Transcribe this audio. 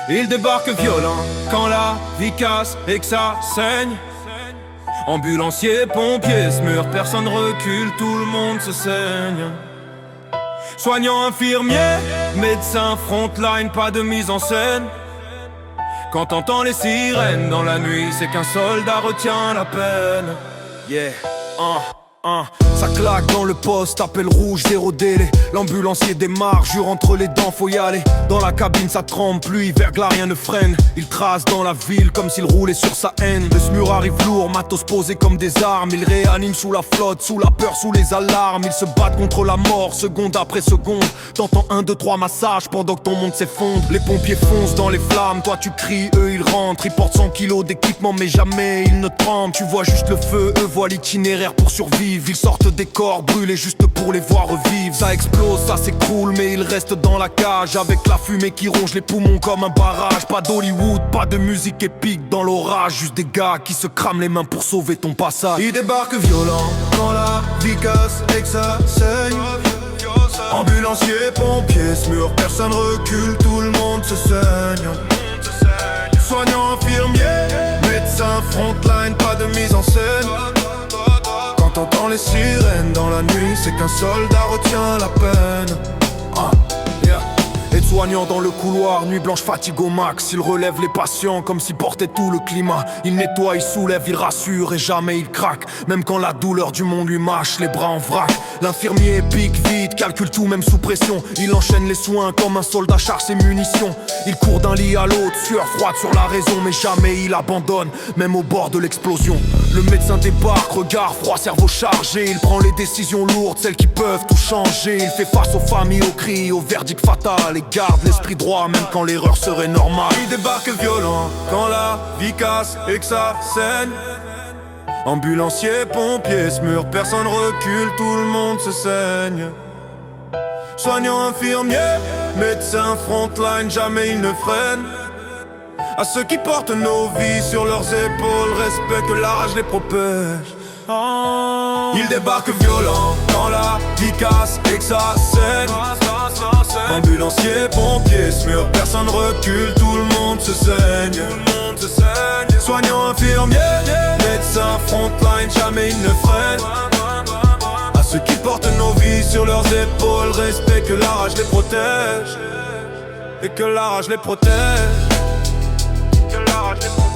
Il débarque violent quand la vie casse et que ça saigne. Ambulancier, pompier, ce mur, personne recule, tout le monde se saigne. Soignant, infirmier, médecin, frontline, pas de mise en scène. Quand t'entends les sirènes dans la nuit, c'est qu'un soldat retient la peine. Yeah, ça claque dans le poste, appel rouge, zéro délai. L'ambulancier démarre, jure entre les dents, faut y aller. Dans la cabine ça tremble, pluie, verglas, rien ne freine. Il trace dans la ville comme s'il roulait sur sa haine. Le SMUR arrive lourd, matos posé comme des armes. Il réanime sous la flotte, sous la peur, sous les alarmes. Ils se battent contre la mort, seconde après seconde. T'entends 1, 2, 3 massages pendant que ton monde s'effondre. Les pompiers foncent dans les flammes, toi tu cries, eux ils rentrent. Ils portent 100 kilos d'équipement mais jamais ils ne tremblent. Tu vois juste le feu, eux voient l'itinéraire pour survivre. Ils sortent des corps brûlés juste pour les voir revivre. Ça explose, ça s'écroule mais ils restent dans la cage. Avec la fumée qui ronge les poumons comme un barrage. Pas d'Hollywood, pas de musique épique dans l'orage. Juste des gars qui se crament les mains pour sauver ton passage. Il débarque violent quand la vie casse et que ça saigne. Ambulancier, pompier, SMUR, personne recule, tout le monde se saigne. Soignant, infirmier, médecin, frontline, pas de mise en scène. Quand t'entends les sirènes dans la nuit, c'est qu'un soldat retient la peine. Aide-soignant dans le couloir, nuit blanche, fatigue au max. Il relève les patients comme s'il portait tout le climat. Il nettoie, il soulève, il rassure et jamais il craque. Même quand la douleur du monde lui mâche les bras en vrac. L'infirmier pique vite, calcule tout même sous pression. Il enchaîne les soins comme un soldat charge ses munitions. Il court d'un lit à l'autre, sueur froide sur la raison. Mais jamais il abandonne, même au bord de l'explosion. Le médecin débarque, regard froid, cerveau chargé. Il prend les décisions lourdes, celles qui peuvent tout changer. Il fait face aux familles, aux cris, au verdict fatal. Et garde l'esprit droit même quand l'erreur serait normale. Il débarque violent quand la vie casse et que ça saigne. Ambulancier, pompier, SMUR, personne recule, tout le monde se saigne. Soignant, infirmier, médecin, frontline, jamais ils ne freinent. À ceux qui portent nos vies sur leurs épaules, respect que la rage les protège. Il débarque violent quand la vie casse et que ça saigne. Ambulancier, pompier, SMUR, personne recule, tout le monde se saigne. Soignant, infirmier, médecin, frontline, jamais ils ne freinent. À ceux qui portent nos vies sur leurs épaules, respect que la rage les protège. Et que la rage les protège. Que la rage les protège.